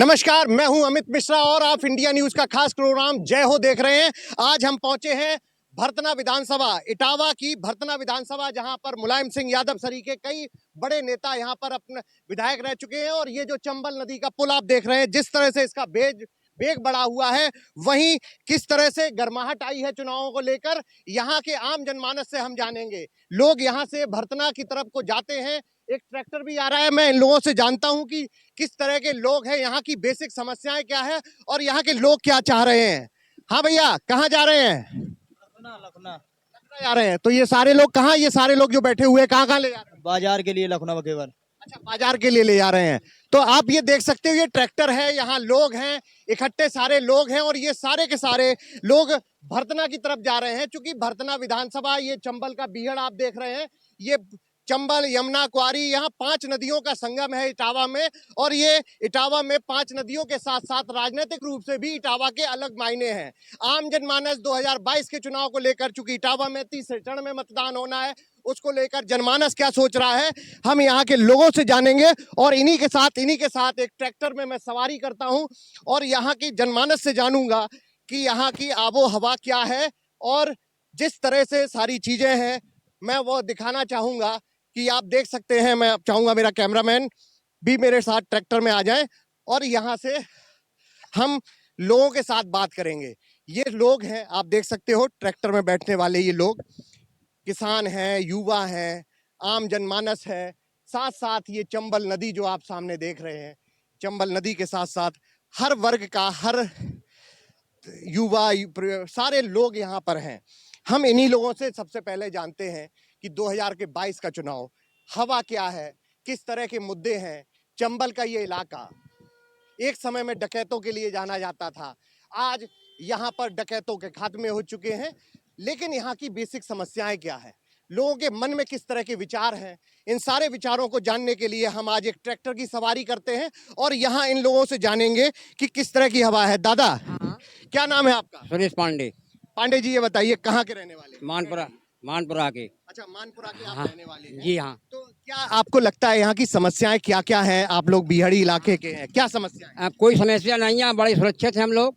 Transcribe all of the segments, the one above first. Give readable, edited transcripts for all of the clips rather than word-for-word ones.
नमस्कार, मैं हूं अमित मिश्रा और आप इंडिया न्यूज का खास प्रोग्राम जय हो देख रहे हैं। आज हम पहुंचे हैं भरतना विधानसभा, इटावा की भरतना विधानसभा, जहां पर मुलायम सिंह यादव सरीके कई बड़े नेता यहां पर अपने विधायक रह चुके हैं। और ये जो चंबल नदी का पुल आप देख रहे हैं, जिस तरह से इसका वेग बढ़ा हुआ है, वहीं किस तरह से गर्माहट आई है चुनावों को लेकर, यहाँ के आम जनमानस से हम जानेंगे। लोग यहाँ से भरतना की तरफ को जाते हैं, एक ट्रैक्टर भी आ रहा है। मैं इन लोगों से जानता हूं कि किस तरह के लोग हैं, यहाँ की बेसिक समस्याएं क्या है और यहाँ के लोग क्या चाह रहे हैं। हाँ भैया, कहाँ जा रहे हैं? लखनऊ जा रहे हैं। तो ये सारे लोग कहाँ, ये सारे लोग जो बैठे हुए हैं कहाँ ले जा रहे हैं? बाजार के लिए लखनऊ केवल। अच्छा, बाजार के लिए ले जा रहे हैं। तो आप ये देख सकते हो, ये ट्रैक्टर है, यहाँ लोग हैं, इकट्ठे सारे लोग हैं और ये सारे के सारे लोग भरतना की तरफ जा रहे हैं। चूंकि भरतना विधानसभा, ये चंबल का बीहड़ आप देख रहे हैं, ये चंबल, यमुना, क्वारी, यहाँ 5 नदियों का संगम है इटावा में। और ये इटावा में 5 नदियों के साथ साथ राजनीतिक रूप से भी इटावा के अलग मायने हैं। आम जनमानस 2022 के चुनाव को लेकर, चूंकि इटावा में 30 चरण में मतदान होना है, उसको लेकर जनमानस क्या सोच रहा है, हम यहाँ के लोगों से जानेंगे। और इन्हीं के साथ एक ट्रैक्टर में मैं सवारी करता हूँ और यहाँ की जनमानस से जानूंगा कि यहाँ की आबो हवा क्या है। और जिस तरह से सारी चीजें हैं, मैं वो दिखाना चाहूंगा कि आप देख सकते हैं। मैं चाहूंगा मेरा कैमरामैन भी मेरे साथ ट्रैक्टर में आ जाए और यहाँ से हम लोगों के साथ बात करेंगे। ये लोग हैं, आप देख सकते हो ट्रैक्टर में बैठने वाले, ये लोग किसान हैं, युवा हैं, आम जनमानस है। साथ साथ ये चंबल नदी जो आप सामने देख रहे हैं, चंबल नदी के साथ साथ हर वर्ग का, हर युवा, सारे लोग यहाँ पर हैं। हम इन्हीं लोगों से सबसे पहले जानते हैं कि 2022 का चुनाव हवा क्या है, किस तरह के मुद्दे हैं। चंबल का ये इलाका एक समय में डकैतों के लिए जाना जाता था, आज यहाँ पर डकैतों के खात्मे हो चुके हैं। लेकिन यहाँ की बेसिक समस्याएं क्या है, लोगों के मन में किस तरह के विचार हैं, इन सारे विचारों को जानने के लिए हम आज एक ट्रैक्टर की सवारी करते हैं और यहाँ इन लोगों से जानेंगे कि किस तरह की हवा है। दादा, क्या नाम है आपका? सुरेश पांडे। पांडे जी, ये बताइए कहाँ के रहने वाले? मानपुरा के। अच्छा, मानपुरा के आप हाँ, रहने वाले हैं? जी हाँ। तो क्या आपको लगता है यहाँ की समस्याएं क्या क्या हैं? आप लोग बिहाड़ी इलाके के हैं, क्या समस्याएं? अब कोई समस्या नहीं है, बड़े सुरक्षित हैं हम लोग।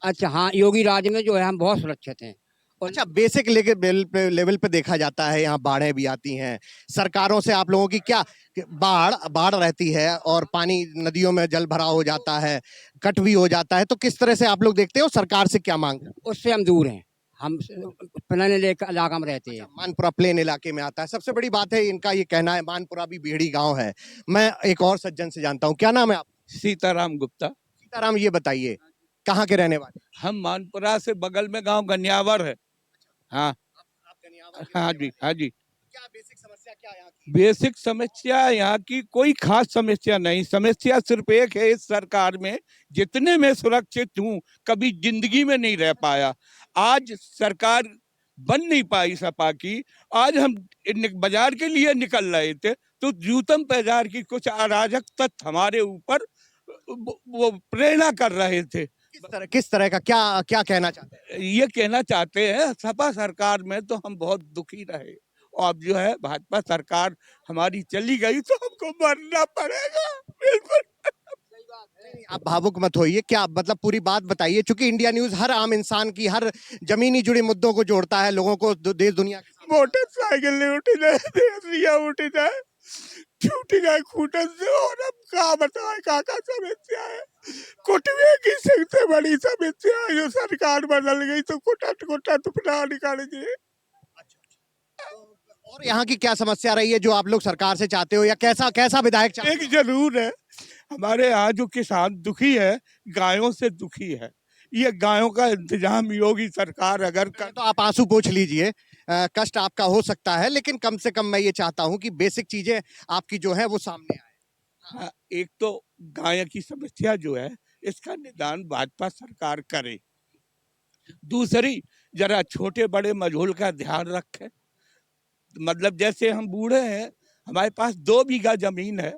अच्छा हाँ, योगी राज में जो है हम बहुत सुरक्षित हैं। और अच्छा, बेसिक लेवल पे देखा जाता है, यहाँ बाढ़ें भी आती हैं, सरकारों से आप लोगों की क्या बाढ़ रहती है और पानी नदियों में जल भराव हो जाता है, कट भी हो जाता है, तो किस तरह से आप लोग देखते हो, सरकार से क्या मांग? उससे हम दूर हैं, हम प्लान इलाका में रहते हैं। मानपुरा प्लेन इलाके में आता है। सबसे बड़ी बात है, इनका ये कहना है मानपुरा भी बिहड़ी गांव है। मैं एक और सज्जन से जानता हूँ, क्या नाम है आप? सीताराम गुप्ता। सीताराम, ये बताइए कहाँ के रहने वाले? हम मानपुरा से बगल में गांव गन्यावर है। हाँ आप गनियावा के हाँ रहने जी, वाले? हाँ जी। क्या बेसिक समस्या क्या है यहाँ की? बेसिक समस्या यहाँ की कोई खास समस्या नहीं, समस्या सिर्फ एक है, इस सरकार में जितने मैं सुरक्षित हूँ कभी जिंदगी में नहीं रह पाया। आज सरकार बन नहीं पाई सपा की। आज हम बाजार के लिए निकल रहे थे तो जूतम बाजार की कुछ अराजक तत्व हमारे ऊपर वो प्रेरणा कर रहे थे। किस तरह का क्या कहना चाहते हैं? ये कहना चाहते हैं, सपा सरकार में तो हम बहुत दुखी रहे, और अब जो है भाजपा सरकार हमारी चली गई तो हमको मरना पड़ेगा। बिल्कुल। आप भावुक मत होइए, क्या मतलब पूरी बात बताइए, क्योंकि इंडिया न्यूज हर आम इंसान की, हर जमीनी जुड़े मुद्दों को जोड़ता है, लोगों को देश दुनिया के साथ। मोटरसाइकिल उठ जाए, देसिया उठ जाए, छूट जाए खूटन से, और अब क्या बताए का समस्या है। कुटवे की सबसे बड़ी समस्या है, जो सरकार बदल गई तो कुटट अपना निकाल दिए। और यहाँ की क्या समस्या रही है जो आप लोग सरकार से चाहते हो, या कैसा विधायक चाहते एक जरूर है, हमारे यहाँ जो किसान दुखी है, गायों से दुखी है। ये गायों का इंतजाम योगी सरकार अगर हो? तो आप आंसू पोंछ लीजिए, कष्ट आपका हो सकता है, लेकिन कम से कम मैं ये चाहता हूँ कि बेसिक चीजें आपकी जो है वो सामने आए। हाँ, एक तो गाय की समस्या जो है इसका निदान भाजपा सरकार करे। दूसरी, जरा छोटे बड़े मजहूल का ध्यान रखे। मतलब जैसे हम बूढ़े हैं, हमारे पास 2 बीघा जमीन है,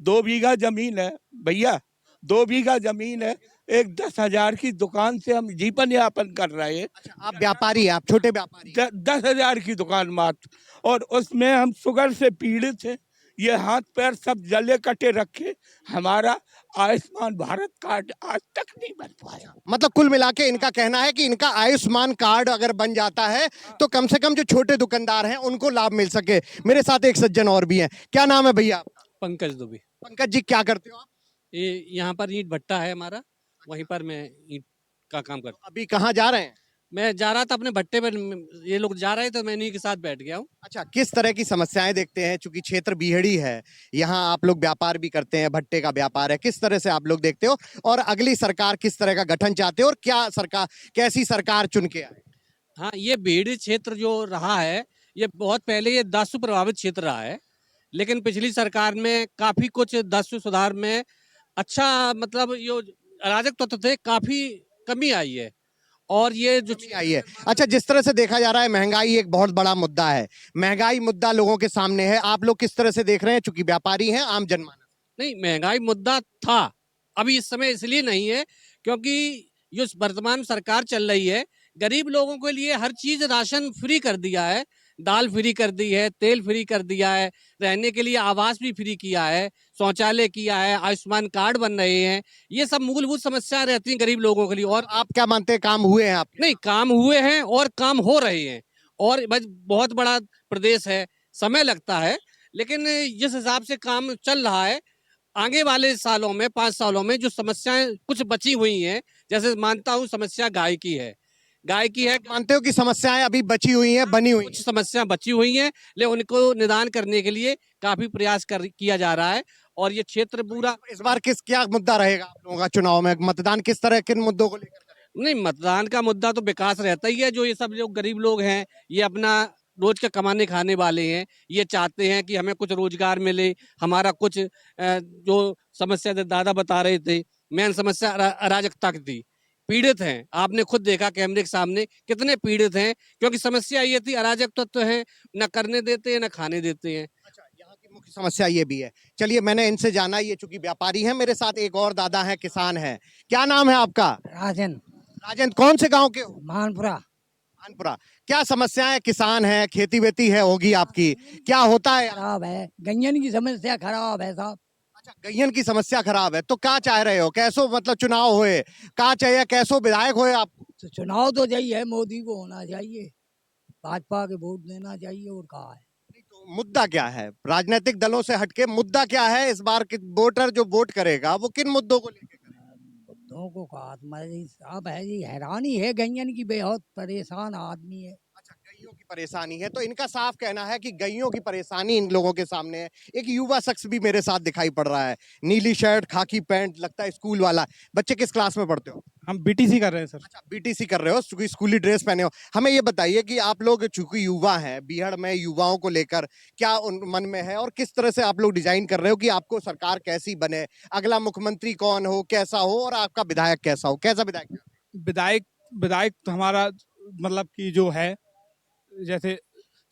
2 बीघा जमीन है भैया, 2 बीघा जमीन है, एक 10,000 की दुकान से हम जीवन यापन कर रहे हैं। अच्छा, आप व्यापारी हैं, आप छोटे व्यापारी हैं। 10,000 की दुकान मात्र, और उसमें हम शुगर से पीड़ित हैं। ये हाथ पैर सब जले कटे रखे, हमारा आयुष्मान भारत कार्ड आज तक नहीं बन पाया। मतलब कुल मिला के इनका कहना है कि इनका आयुष्मान कार्ड अगर बन जाता है तो कम से कम जो छोटे दुकानदार हैं उनको लाभ मिल सके। मेरे साथ एक सज्जन और भी हैं। क्या नाम है भैया आपका? पंकज दुबे। पंकज जी, क्या करते हो आप? ये यहाँ पर ईंट भट्टा है हमारा, वहीं पर मैं ईंट का काम करता हूँ। अभी कहाँ जा रहे हैं? मैं जा रहा था अपने भट्टे पर, ये लोग जा रहे थे, मैं इन्हीं के साथ बैठ गया हूँ। अच्छा, किस तरह की समस्याएं देखते हैं? चूंकि क्षेत्र बीहड़ी है, यहाँ आप लोग व्यापार भी करते हैं, भट्टे का व्यापार है, किस तरह से आप लोग देखते हो और अगली सरकार किस तरह का गठन चाहते हो और क्या सरकार, कैसी सरकार चुन के आए? हाँ, ये बीहड़ी क्षेत्र जो रहा है, ये बहुत पहले ये दासु प्रभावित क्षेत्र रहा है, लेकिन पिछली सरकार में काफी कुछ दासु सुधार में अच्छा, मतलब ये अराजक तत्व थे, काफी कमी आई है। और ये जो कमी आई है। अच्छा, जिस तरह से देखा जा रहा है महंगाई एक बहुत बड़ा मुद्दा है, महंगाई मुद्दा लोगों के सामने है, आप लोग किस तरह से देख रहे हैं? चूंकि व्यापारी हैं, आम जनमानस। नहीं, महंगाई मुद्दा था, अभी इस समय इसलिए नहीं है क्योंकि जो वर्तमान सरकार चल रही है, गरीब लोगों के लिए हर चीज, राशन फ्री कर दिया है, दाल फ्री कर दी है, तेल फ्री कर दिया है, रहने के लिए आवास भी फ्री किया है, शौचालय किया है, आयुष्मान कार्ड बन रहे हैं। ये सब मूलभूत समस्याएं रहती हैं गरीब लोगों के लिए। और आप क्या मानते हैं, काम हुए हैं आप? नहीं, काम हुए हैं और काम हो रहे हैं, और बस बहुत बड़ा प्रदेश है, समय लगता है, लेकिन जिस हिसाब से काम चल रहा है, आगे वाले सालों में, 5 सालों में जो समस्याएं कुछ बची हुई हैं, जैसे मानता हूँ समस्या गाय की है, मानते हो कि समस्याएं अभी बची हुई हैं, बनी हुई कुछ समस्या बची हुई हैं, लेकिन उनको निदान करने के लिए काफी प्रयास किया जा रहा है। और ये क्षेत्र पूरा, हैं? इस बार क्या मुद्दा रहेगा आप लोगों का चुनाव में? मतदान किस तरह, किन मुद्दों को लेकर करेंगे? नहीं, मतदान का मुद्दा तो विकास रहता ही है। जो ये सब जो गरीब लोग हैं, ये अपना रोज का कमाने खाने वाले हैं, ये चाहते हैं कि हमें कुछ रोजगार मिले, हमारा कुछ जो समस्या दादा बता रहे थे, मेन समस्या अराजकता की थी। पीड़ित हैं, आपने खुद देखा कैमरे के सामने कितने पीड़ित हैं, क्योंकि समस्या ये थी, अराजक तत्व हैं, न करने देते हैं, न खाने देते हैं। अच्छा, यहाँ की मुख्य समस्या ये भी है। चलिए, मैंने इनसे जाना, ये चूंकि व्यापारी हैं, मेरे साथ एक और दादा है, किसान है। क्या नाम है आपका? राजन, राजेंद्र, कौन से गांव के हो? मानपुरा। कानपुरा। क्या समस्याएं, किसान है, खेती वेती है होगी आपकी, क्या होता है? खराब है, गंजन की समस्या खराब है साहब। अच्छा, गैयन की समस्या खराब है, तो क्या चाह रहे हो? कैसो मतलब चुनाव होए, क्या चाहिए, कैसो विधायक होए आप? तो चुनाव तो यही है, मोदी को होना चाहिए, भाजपा के वोट देना चाहिए, और कहा है। नहीं, तो मुद्दा क्या है? राजनीतिक दलों से हटके मुद्दा क्या है इस बार? के वोटर जो वोट करेगा वो किन मुद्दों को लेकर करेगा? बुद्धों को कहा साहब है जी, हैरानी है, गंजन की बहुत परेशान आदमी है। अच्छा, गैयों की परेशानी है, तो इनका साफ कहना है कि गैयों की परेशानी इन लोगों के सामने है। एक युवा शख्स भी मेरे साथ दिखाई पड़ रहा है, नीली शर्ट, खाकी पैंट, लगता है स्कूल वाला। बच्चे किस क्लास में पढ़ते हो? हम बीटीसी कर रहे हैं सर। अच्छा, बीटीसी कर रहे हो, चूंकि स्कूली ड्रेस पहने हो। हमें ये बताइए कि आप लोग चूंकि युवा हैं, बीहड़ में युवाओं को लेकर क्या उन मन में है और किस तरह से आप लोग डिजाइन कर रहे हो कि आपको सरकार कैसी बने, अगला मुख्यमंत्री कौन हो, कैसा हो, और आपका विधायक कैसा हो? कैसा विधायक? विधायक विधायक तो हमारा मतलब कि जो है, जैसे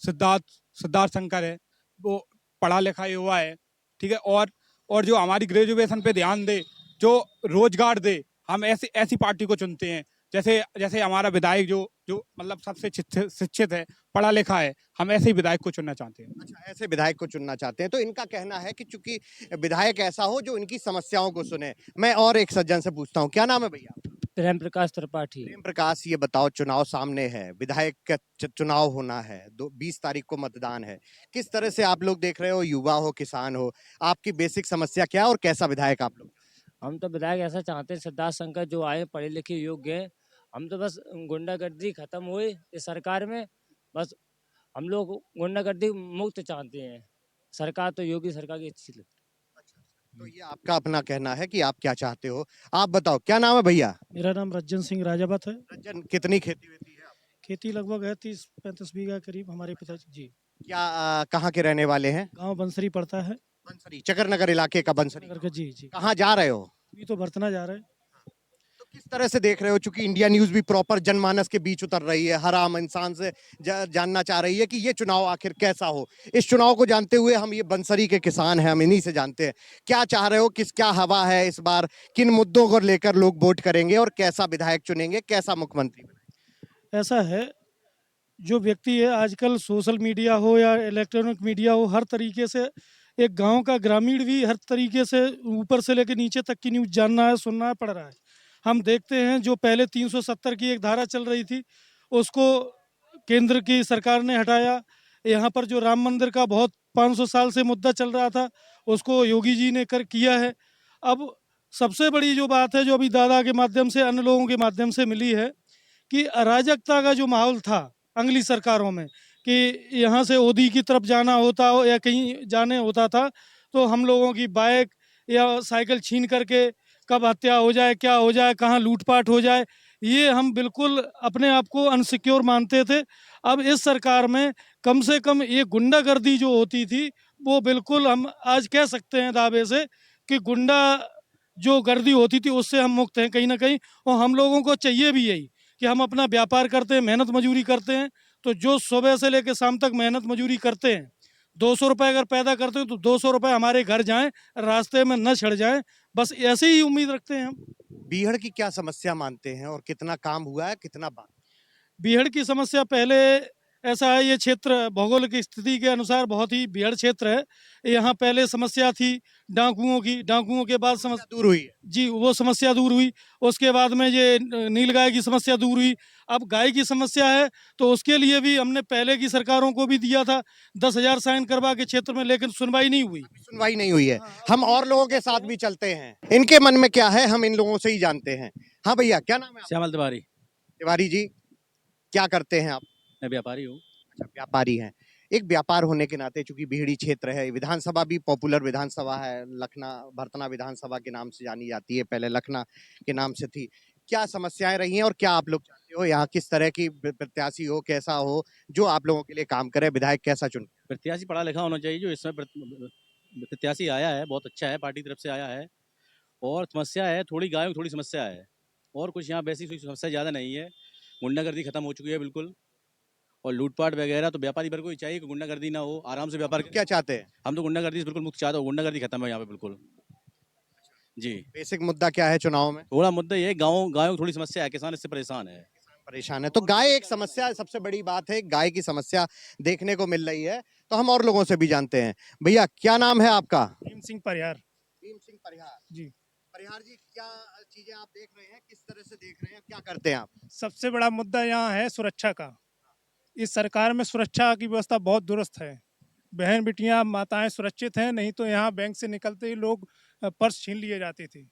सिद्धार्थ सिद्धार्थ शंकर है, वो पढ़ा लिखा युवा है, ठीक है, और जो हमारी ग्रेजुएशन पे ध्यान दे, जो रोजगार दे, हम ऐसी पार्टी को चुनते हैं। जैसे जैसे हमारा विधायक जो जो मतलब सबसे शिक्षित है, पढ़ा लिखा है, हम ऐसे ही विधायक को चुनना चाहते हैं। अच्छा, ऐसे विधायक को चुनना चाहते हैं, तो इनका कहना है कि चूंकि विधायक ऐसा हो जो इनकी समस्याओं को सुने। मैं और एक सज्जन से पूछता हूँ, क्या नाम है भैया? प्रेम प्रकाश त्रिपाठी। प्रेम प्रकाश, ये बताओ, चुनाव सामने है, विधायक का चुनाव होना है, 20 तारीख को मतदान है, किस तरह से आप लोग देख रहे हो? युवा हो, किसान हो, आपकी बेसिक समस्या क्या और कैसा विधायक आप लोग? हम तो विधायक ऐसा चाहते हैं, सिद्धार्थ शंकर जो आए, पढ़े लिखे योग्य हैं। हम तो बस गुंडागर्दी खत्म हुई इस सरकार में, बस हम लोग गुंडागर्दी मुक्त चाहते हैं। सरकार तो योगी सरकार की अच्छी लगती है। तो ये आपका अपना कहना है कि आप क्या चाहते हो। आप बताओ, क्या नाम है भैया? मेरा नाम रज्जन सिंह राजावत है। रंजन, कितनी खेती वेती है आप? खेती लगभग है 30-35 बीघा करीब हमारे पिताजी जी। क्या कहाँ के रहने वाले हैं? गांव बंसरी पड़ता है। बंसरी, चकरनगर इलाके का बंसरी। नगर का जी जी। कहाँ जा रहे हो? अभी तो बर्तना जा रहे हैं। तो किस तरह से देख रहे हो, चूंकि इंडिया न्यूज भी प्रॉपर जनमानस के बीच उतर रही है, हर आम इंसान से जानना चाह रही है कि ये चुनाव आखिर कैसा हो। इस चुनाव को जानते हुए, हम ये बंसरी के किसान हैं, हम इन्हीं से जानते हैं, क्या चाह रहे हो, क्या हवा है इस बार, किन मुद्दों को लेकर लोग वोट करेंगे और कैसा विधायक चुनेंगे, कैसा मुख्यमंत्री बनाएंगे? ऐसा है, जो व्यक्ति है आजकल सोशल मीडिया हो या इलेक्ट्रॉनिक मीडिया हो, हर तरीके से एक गांव का ग्रामीण भी हर तरीके से ऊपर से लेकर नीचे तक की न्यूज़ जानना है, सुनना है, पढ़ रहा है। हम देखते हैं जो पहले 370 की एक धारा चल रही थी, उसको केंद्र की सरकार ने हटाया। यहाँ पर जो राम मंदिर का बहुत 500 साल से मुद्दा चल रहा था, उसको योगी जी ने कर किया है। अब सबसे बड़ी जो बात है, जो अभी दादा के माध्यम से, अन्य लोगों के माध्यम से मिली है, कि अराजकता का जो माहौल था अगली सरकारों में, कि यहाँ से ओदी की तरफ जाना होता हो या कहीं जाने होता था, तो हम लोगों की बाइक या साइकिल छीन करके कब हत्या हो जाए, क्या हो जाए, कहाँ लूटपाट हो जाए, ये हम बिल्कुल अपने आप को अनसिक्योर मानते थे। अब इस सरकार में कम से कम ये गुंडागर्दी जो होती थी, वो बिल्कुल हम आज कह सकते हैं दावे से कि गुंडा जो गर्दी होती थी उससे हम मुक्त हैं कहीं ना कहीं। और हम लोगों को चाहिए भी यही कि हम अपना व्यापार करते हैं, मेहनत मजूरी करते हैं, तो जो सुबह से लेकर शाम तक मेहनत मजूरी करते हैं, 200 रुपये अगर पैदा करते हैं तो 200 रुपये हमारे घर जाएं, रास्ते में न छिड़ जाएं, बस ऐसे ही उम्मीद रखते हैं हम। बीहड़ की क्या समस्या मानते हैं और कितना काम हुआ है, कितना बाकी? बीहड़ की समस्या पहले ऐसा है, ये क्षेत्र भौगोलिक स्थिति के अनुसार बहुत ही बीहड़ क्षेत्र है। यहाँ पहले समस्या थी डाकुओं की, डाकुओं के बाद समस्या दूर हुई है। जी वो समस्या दूर हुई। उसके बाद में ये नीलगाय की समस्या दूर हुई। अब गाय की समस्या है, तो उसके लिए भी हमने पहले की सरकारों को भी दिया था 10,000 साइन करवा के क्षेत्र में, लेकिन सुनवाई नहीं हुई। सुनवाई नहीं हुई है। हम और लोगों के साथ भी चलते हैं, इनके मन में क्या है हम इन लोगों से ही जानते हैं। हाँ भैया, क्या नाम है आपका? श्यामल तिवारी। तिवारी जी, क्या करते हैं आप? मैं व्यापारी हूँ। अच्छा, व्यापारी हैं। एक व्यापार होने के नाते, चूंकि बीहड़ी क्षेत्र है, विधानसभा भी पॉपुलर विधानसभा है, लखना भरतना विधानसभा के नाम से जानी जाती है, पहले लखना के नाम से थी। क्या समस्याएं रही हैं और क्या आप लोग चाहते हो यहाँ किस तरह की प्रत्याशी हो, कैसा हो जो आप लोगों के लिए काम करे, विधायक कैसा चुन? प्रत्याशी पढ़ा लिखा होना चाहिए। जो इसमें प्रत्याशी आया है बहुत अच्छा है, पार्टी की तरफ से आया है। और समस्या है थोड़ी, गायों की थोड़ी समस्या है, और कुछ यहाँ वैसी कोई समस्या ज़्यादा नहीं है। गुंडागर्दी खत्म हो चुकी है बिल्कुल, और लूटपाट वगैरह तो व्यापारी वर्ग को ही चाहिए कि गुंडागर्दी ना हो, आराम से व्यापार क्या चाहते हैं? हम तो गुंडागर्दी से बिल्कुल मुक्त चाहते हो। गुंडागर्दी खत्म है यहाँ पे बिल्कुल जी। बेसिक मुद्दा क्या है चुनाव में? थोड़ा मुद्दा ये है, गायों की थोड़ी समस्या है, किसान इससे परेशान है। परेशान है तो गाय एक समस्या है, सबसे बड़ी बात है, गाय की समस्या देखने को मिल रही है। तो हम और लोगों से भी जानते हैं। भैया, क्या नाम है आपका? भीम सिंह परिहार। भीम सिंह परिहार जी। परिहार जी, क्या चीजें आप देख रहे हैं, किस तरह से देख रहे हैं, क्या करते हैं आप? सबसे बड़ा मुद्दा यहाँ है सुरक्षा का। इस सरकार में सुरक्षा की व्यवस्था बहुत दुरुस्त है। बहन बिटियां माताएं सुरक्षित हैं, नहीं तो यहाँ बैंक से निकलते ही लोग पर्स छीन लिए जाते थे।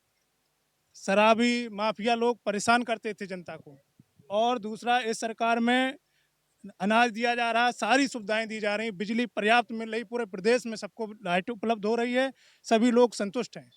शराबी माफिया लोग परेशान करते थे जनता को। और दूसरा, इस सरकार में अनाज दिया जा रहा है, सारी सुविधाएं दी जा रही, बिजली पर्याप्त मिल रही, पूरे प्रदेश में सबको लाइट उपलब्ध हो रही है, सभी लोग संतुष्ट हैं।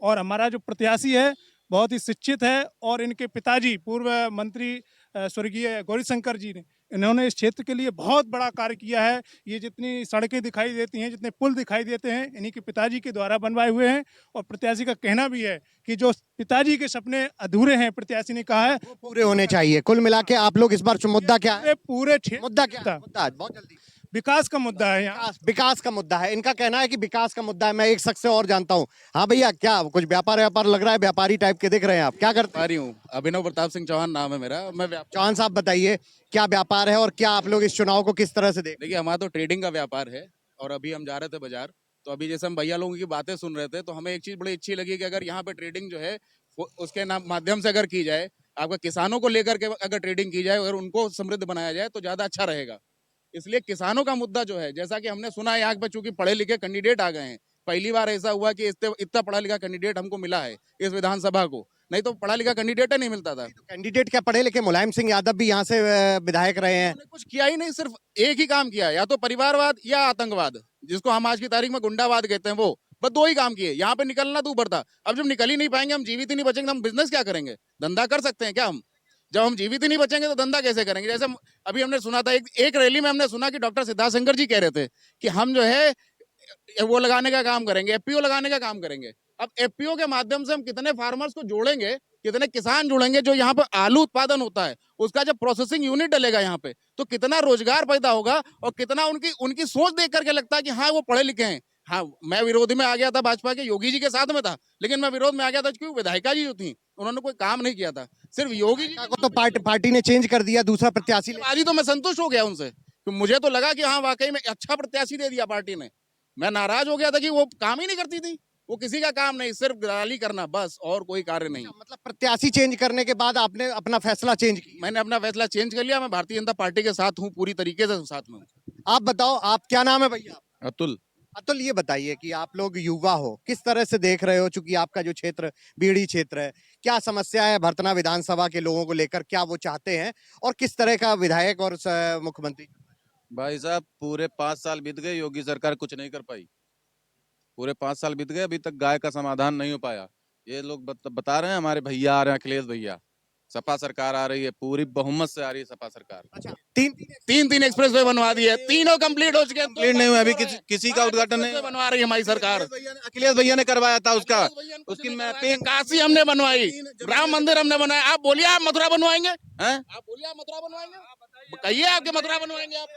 और हमारा जो प्रत्याशी है बहुत ही शिक्षित है, और इनके पिताजी पूर्व मंत्री स्वर्गीय गौरीशंकर जी ने, इन्होंने इस क्षेत्र के लिए बहुत बड़ा कार्य किया है। ये जितनी सड़कें दिखाई देती हैं, जितने पुल दिखाई देते हैं, इन्हीं के पिताजी के द्वारा बनवाए हुए हैं। और प्रत्याशी का कहना भी है कि जो पिताजी के सपने अधूरे हैं, प्रत्याशी ने कहा है वो पूरे होने चाहिए। कुल मिला के आप लोग इस बार मुद्दा क्या है? पूरे मुद्दा क्या है? मुद्दा बहुत जल्दी। विकास का मुद्दा है यहाँ। विकास का मुद्दा है, इनका कहना है कि विकास का मुद्दा है। मैं एक शख्स से और जानता हूँ। हाँ भैया, क्या कुछ व्यापार लग रहा है, व्यापारी टाइप के दिख रहे हैं आप, क्या करते हैं? व्यापारी हूँ, अभिनव प्रताप सिंह चौहान नाम है मेरा। मैं चौहान साहब, बताइए क्या व्यापार है और क्या आप लोग इस चुनाव को किस तरह से देख? देखिए, हमारा तो ट्रेडिंग का व्यापार है, और अभी हम जा रहे थे बाजार, तो अभी जैसे हम भैया लोगों की बातें सुन रहे थे, तो हमें एक चीज बड़ी अच्छी लगी कि अगर यहाँ पे ट्रेडिंग जो है उसके माध्यम से अगर की जाए, आपका किसानों को लेकर के अगर ट्रेडिंग की जाए और उनको समृद्ध बनाया जाए तो ज्यादा अच्छा रहेगा। इसलिए किसानों का मुद्दा जो है, जैसा कि हमने सुना है, यहाँ पे चूंकि पढ़े लिखे कैंडिडेट आ गए हैं, पहली बार ऐसा हुआ कि इतना पढ़ा लिखा कैंडिडेट हमको मिला है इस विधानसभा को, नहीं तो पढ़ा लिखा कैंडिडेट ही नहीं मिलता था। तो कैंडिडेट क्या पढ़े लिखे? मुलायम सिंह यादव भी यहाँ से विधायक रहे हैं। उन्होंने कुछ किया ही नहीं, सिर्फ एक ही काम किया, या तो परिवारवाद या आतंकवाद, जिसको हम आज की तारीख में गुंडावाद कहते हैं, वो बस दो ही काम किए। यहाँ पे निकलना तो ऊपर था। अब जब निकल ही नहीं पाएंगे, हम जीवित ही नहीं बचेंगे, हम बिजनेस क्या करेंगे? धंधा कर सकते हैं क्या हम? जब हम जीवित ही नहीं बचेंगे तो धंधा कैसे करेंगे? जैसे अभी हमने सुना था, एक रैली में हमने सुना कि डॉक्टर सिद्धार्थ शंकर जी कह रहे थे कि हम जो है वो लगाने का काम करेंगे, एफपीओ लगाने का काम करेंगे। अब एफपीओ के माध्यम से हम कितने फार्मर्स को जोड़ेंगे, कितने किसान जुड़ेंगे? जो यहाँ पे आलू उत्पादन होता है उसका जब प्रोसेसिंग यूनिट डलेगा यहाँ पे, तो कितना रोजगार पैदा होगा, और कितना उनकी सोच देख करके लगता है कि हाँ वो पढ़े लिखे हैं। हाँ, मैं विरोधी में आ गया था भाजपा के, योगी जी के साथ में था, लेकिन मैं विरोध में आ गया था क्योंकि विधायिका जी जो थी उन्होंने कोई काम नहीं किया था। सिर्फ योगी जी को तो पार्टी ने चेंज कर दिया, दूसरा प्रत्याशी आज ही तो मैं संतुष्ट हो गया उनसे, तो मुझे तो लगा कि हाँ वाकई में अच्छा प्रत्याशी दे दिया पार्टी ने। मैं नाराज हो गया था कि वो काम ही नहीं करती थी, वो किसी का काम नहीं, सिर्फ रैली करना बस, और कोई कार्य नहीं। मतलब प्रत्याशी चेंज करने के बाद आपने अपना फैसला चेंज किया? मैंने अपना फैसला चेंज कर लिया, मैं भारतीय जनता पार्टी के साथ हूँ, पूरी तरीके से साथ में हूँ। आप बताओ, आप क्या नाम है भैया? अतुल। अतुल, ये बताइए कि आप लोग युवा हो, किस तरह से देख रहे हो, चूंकि आपका जो क्षेत्र बीड़ी क्षेत्र है, क्या समस्या है भरतना विधानसभा के लोगों को लेकर, क्या वो चाहते हैं और किस तरह का विधायक और मुख्यमंत्री? भाई साहब पूरे 5 साल बीत गए, योगी सरकार कुछ नहीं कर पाई। पूरे 5 साल बीत गए, अभी तक गाय का समाधान नहीं हो पाया। ये लोग बता रहे हैं, हमारे भैया आ रहे हैं, अखिलेश भैया, सपा सरकार आ रही है, पूरी बहुमत से आ रही है सपा सरकार। अच्छा, तीन एक्सप्रेस वे बनवा दिए, तीनों कंप्लीट हो चुके हैं। कंप्लीट नहीं हुआ अभी, किसी का उद्घाटन नहीं बनवा रही है हमारी सरकार। अखिलेश भैया ने करवाया था उसका, उसकी मैपिंग। काशी हमने बनवाई, राम मंदिर हमने बनाया। आप बोलिए, आप मथुरा बनवाएंगे? आप बोलिए, आप मथुरा बनवाएंगे? कहिए आपके मथुरा बनवाएंगे आप?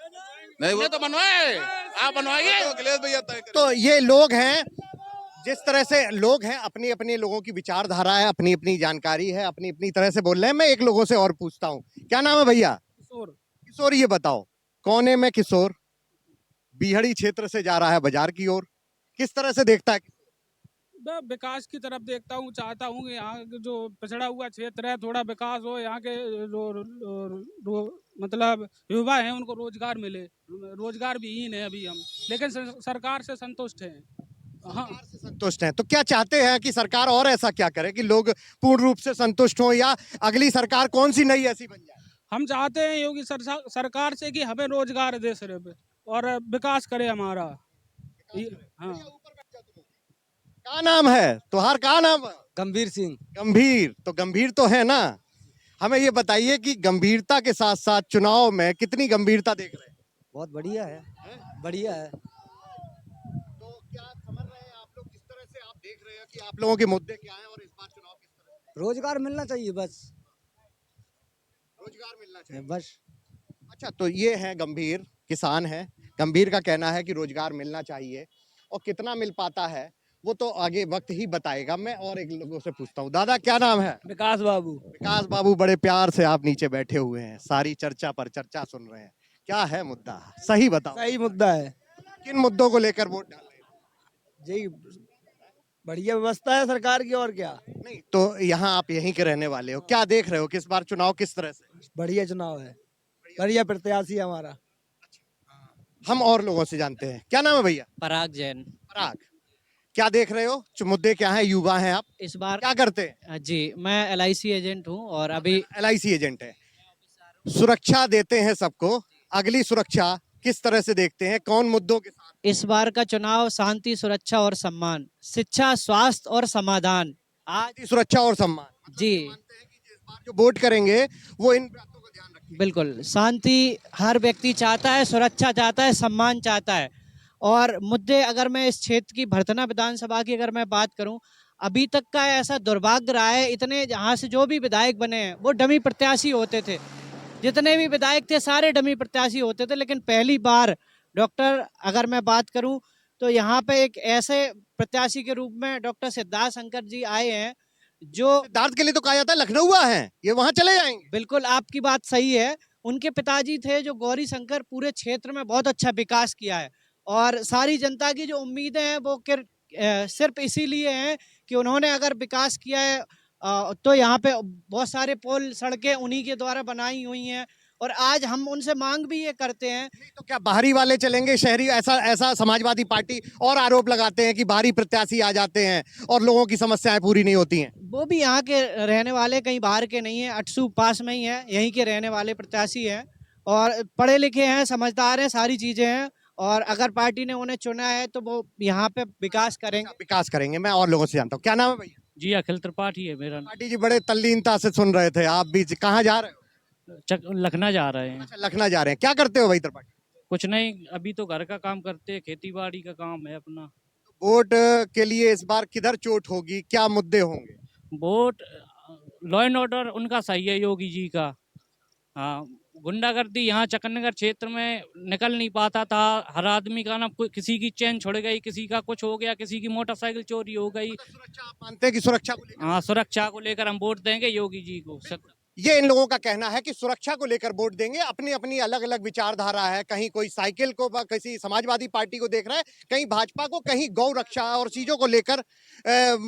नहीं, वो तो बनवाए, आप बनवाइए। अखिलेश भैया तय करें। तो ये लोग हैं, जिस तरह से लोग हैं, अपनी अपनी लोगों की विचारधारा है, अपनी अपनी जानकारी है, अपनी अपनी तरह से बोल रहे हैं। मैं एक लोगों से और पूछता हूँ, क्या नाम है भैया? किशोर। किशोर, ये बताओ, कोने में किशोर बीहड़ी क्षेत्र से जा रहा है बाजार की ओर, किस तरह से देखता है? मैं विकास की तरफ देखता हूँ, चाहता हूँ कि यहाँ के जो पिछड़ा हुआ क्षेत्र है थोड़ा विकास हो, यहाँ के मतलब युवा हैं उनको रोजगार मिले। रोजगार विहीन है अभी हम, लेकिन सरकार से संतुष्ट हैं। हाँ, संतुष्ट हैं, तो क्या चाहते हैं कि सरकार और ऐसा क्या करे कि लोग पूर्ण रूप से संतुष्ट हों, या अगली सरकार कौन सी नई ऐसी बन जाए? हम चाहते हैं योगी सरकार से कि हमें रोजगार दे सिर्फ, और विकास करे हमारा। हाँ। क्या नाम है तुहार? क्या नाम है? गंभीर सिंह। गंभीर, तो गंभीर तो है ना। हमें ये बताइए कि गंभीरता के साथ साथ चुनाव में कितनी गंभीरता देख रहे हैं? बहुत बढ़िया है, बढ़िया है। तो क्या समझ रहे हैं आप लोग, किस तरह से आप देख रहे हैं कि आप लोगों के मुद्दे क्या हैं और इस बार चुनाव किस तरह से? रोजगार मिलना चाहिए बस। रोजगार मिलना चाहिए बस। अच्छा, तो ये है गंभीर, किसान है। गंभीर का कहना है कि रोजगार मिलना चाहिए, और कितना मिल पाता है वो तो आगे वक्त ही बताएगा। मैं और एक लोगों से पूछता हूँ, दादा क्या नाम है? विकास बाबू। विकास बाबू, बड़े प्यार से आप नीचे बैठे हुए हैं, सारी चर्चा पर चर्चा सुन रहे हैं। क्या है मुद्दा, सही बताओ। सही मुद्दा है किन मुद्दों को लेकर वोट डाल रहे हैं? जी, बढ़िया व्यवस्था है सरकार की, और क्या। नहीं तो यहाँ आप यहीं के रहने वाले हो, क्या देख रहे हो कि इस बार चुनाव किस तरह से? बढ़िया चुनाव है, बढ़िया प्रत्याशी है हमारा। हम और लोगों से जानते हैं, क्या नाम है भैया? पराग जैन। पराग, क्या देख रहे हो, मुद्दे क्या है? युवा हैं आप, इस बार क्या करते हैं? जी, मैं LIC एजेंट हूँ और अभी LIC एजेंट है। सुरक्षा देते हैं सबको, अगली सुरक्षा किस तरह से देखते हैं, कौन मुद्दों के साथ? इस बार का चुनाव शांति, सुरक्षा और सम्मान, शिक्षा, स्वास्थ्य और समाधान। आज सुरक्षा और सम्मान, मतलब जी, मानते हैं कि इस बार जो वोट करेंगे वो इन बातों का ध्यान रखेंगे। बिल्कुल, शांति हर व्यक्ति चाहता है, सुरक्षा चाहता है, सम्मान चाहता है। और मुद्दे, अगर मैं इस क्षेत्र की भरतना विधानसभा की अगर मैं बात करूं, अभी तक का ऐसा दुर्भाग्य रहा है, इतने यहाँ से जो भी विधायक बने हैं वो डमी प्रत्याशी होते थे। जितने भी विधायक थे सारे डमी प्रत्याशी होते थे, लेकिन पहली बार डॉक्टर, अगर मैं बात करूं तो यहाँ पे एक ऐसे प्रत्याशी के रूप में डॉक्टर सिद्धार्थ शंकर जी आए हैं, जो सिद्धार्थ के लिए तो कहा जाता है लखनऊ है, ये वहां चले जाएंगे। बिल्कुल आपकी बात सही है। उनके पिताजी थे जो गौरी शंकर, पूरे क्षेत्र में बहुत अच्छा विकास किया है, और सारी जनता की जो उम्मीदें हैं वो सिर्फ इसीलिए हैं कि उन्होंने अगर विकास किया है तो यहाँ पे बहुत सारे पुल, सड़कें उन्हीं के द्वारा बनाई हुई हैं, और आज हम उनसे मांग भी ये करते हैं। तो क्या बाहरी वाले चलेंगे, शहरी? ऐसा समाजवादी पार्टी और आरोप लगाते हैं कि बाहरी प्रत्याशी आ जाते हैं और लोगों की समस्याएं पूरी नहीं होती हैं। वो भी यहाँ के रहने वाले, कहीं बाहर के नहीं है, अटसू पास में ही है, यहीं के रहने वाले प्रत्याशी हैं, और पढ़े लिखे हैं, समझदार हैं, सारी चीजें हैं, और अगर पार्टी ने उन्हें चुना है तो वो यहाँ पे विकास करेंगे। विकास करेंगे। मैं और लोगों से जानता हूँ, क्या नाम है भैया? जी, अखिल त्रिपाठी है मेरा। पार्टी जी, बड़े तल्लीनता से सुन रहे थे आप भी। कहाँ जा रहे हो? लखनऊ जा रहे हैं। अच्छा, लखनऊ जा रहे हैं। क्या करते हो भाई त्रिपाठी? कुछ नहीं, अभी तो घर का काम करते हैं, खेती बाड़ी का काम है अपना। वोट के लिए इस बार किधर चोट होगी, क्या मुद्दे होंगे? वोट लॉ एंड ऑर्डर उनका सही है, योगी जी का। हाँ, गुंडागर्दी यहाँ चकन्नगर क्षेत्र में निकल नहीं पाता था। हर आदमी का ना, किसी की चेन छुड़ गई, किसी का कुछ हो गया, किसी की मोटरसाइकिल चोरी हो गई। सुरक्षा आप मानते हैं कि सुरक्षा को लेकर? हाँ, सुरक्षा को लेकर हम वोट देंगे योगी जी को। ये इन लोगों का कहना है कि सुरक्षा को लेकर वोट देंगे। अपनी अपनी अलग अलग विचारधारा है, कहीं कोई साइकिल को, किसी समाजवादी पार्टी को देख रहा है, कहीं भाजपा को, कहीं गौ रक्षा और चीजों को लेकर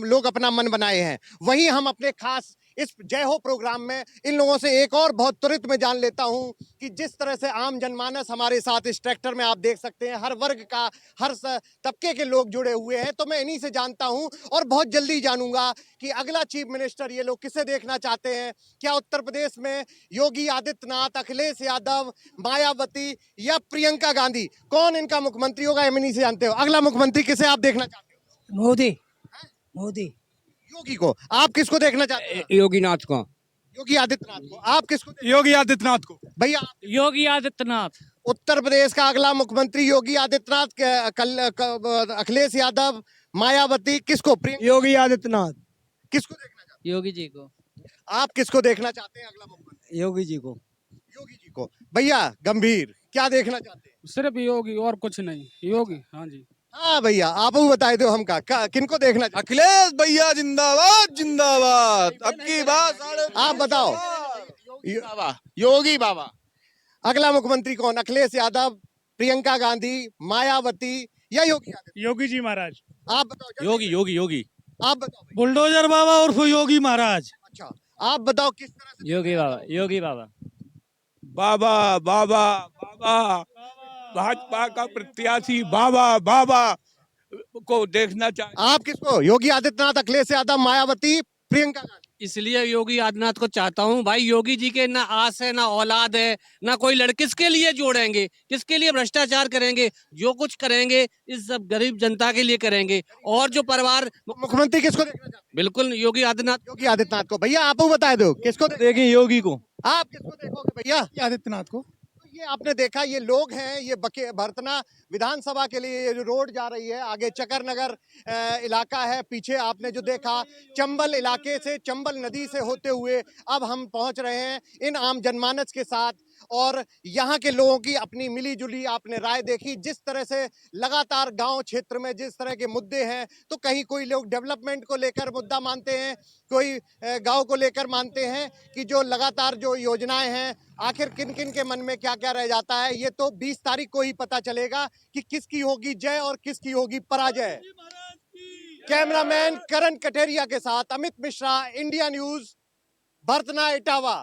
लोग अपना मन बनाए हैं। वहीं हम अपने खास इस जय हो प्रोग्राम में इन लोगों से एक और बहुत त्वरित में जान लेता हूं कि जिस तरह से आम जनमानस हमारे साथ इस ट्रैक्टर में आप देख सकते हैं, हर वर्ग का, हर तबके के लोग जुड़े हुए हैं, तो मैं इन्हीं से जानता हूं और बहुत जल्दी जानूंगा कि अगला चीफ मिनिस्टर ये लोग किसे देखना चाहते हैं। क्या उत्तर प्रदेश में योगी आदित्यनाथ, अखिलेश यादव, मायावती या प्रियंका गांधी, कौन इनका मुख्यमंत्री होगा, हम इन्हीं से जानते हो। अगला मुख्यमंत्री किसे आप देखना चाहते हो? मोदी। मोदी। योगी को। आप किसको देखना चाहते हैं? योगीनाथ को। योगी आदित्यनाथ को। आप किसको? योगी आदित्यनाथ को। भैया योगी आदित्यनाथ। उत्तर प्रदेश का अगला मुख्यमंत्री योगी आदित्यनाथ, अखिलेश यादव, मायावती, किसको? योगी आदित्यनाथ। किसको देखना चाहते योगी जी को। हैं? आप किसको देखना चाहते हैं अगला मुख्यमंत्री? योगी जी को। योगी जी को। भैया गंभीर, क्या देखना चाहते हैं? सिर्फ योगी और कुछ नहीं, योगी। हाँ जी। हाँ भैया, आप भी बताए दो हमका किनको देखना चाहते अखिलेश भैया जिंदाबाद जिंदाबाद। अब की बात हैं? आप बताओ। बाबा योगी बाबा। अगला मुख्यमंत्री कौन? अखिलेश यादव, प्रियंका गांधी, मायावती या योगी आदित्यनाथ? योगी जी महाराज। आप बताओ। जल्दी योगी से। योगी योगी। आप बताओ भैया। बुलडोजर बाबा और योगी महाराज। अच्छा, आप बताओ किस तरह से? योगी बाबा। योगी बाबा। बाबा बाबा बाबा, भाजपा का प्रत्याशी बाबा बाबा को देखना चाहिए। आप किसको? योगी आदित्यनाथ, अखिलेश यादव, मायावती, प्रियंका गांधी। इसलिए योगी आदित्यनाथ को चाहता हूँ भाई। योगी जी के ना आस है, ना औलाद है, ना कोई लड़के। किसके लिए जोड़ेंगे, किसके लिए भ्रष्टाचार करेंगे? जो कुछ करेंगे इस सब गरीब जनता के लिए करेंगे। और जो परिवार, मुख्यमंत्री किसको देखना चाहते हैं? बिल्कुल योगी आदित्यनाथ। योगी आदित्यनाथ को। भैया आप भी बता दो किसको देखें योगी को। आप किसको देखोगे भैया? आदित्यनाथ को। तो ये आपने देखा, ये लोग हैं, ये भरतना विधानसभा के लिए ये जो रोड जा रही है, आगे चकर नगर इलाका है, पीछे आपने जो देखा चंबल इलाके से, चंबल नदी से होते हुए अब हम पहुंच रहे हैं इन आम जनमानस के साथ। और यहाँ के लोगों की अपनी मिली जुली आपने राय देखी। जिस तरह से लगातार गांव क्षेत्र में जिस तरह के मुद्दे हैं, तो कहीं कोई लोग डेवलपमेंट को लेकर मुद्दा मानते हैं, कोई गांव को लेकर मानते हैं कि जो लगातार जो योजनाएं हैं, आखिर किन किन के मन में क्या क्या रह जाता है, ये तो 20 तारीख को ही पता चलेगा कि किसकी होगी जय और किसकी होगी पराजय। कैमरामैन करण कटेरिया के साथ अमित मिश्रा, इंडिया न्यूज, भरतना, इटावा।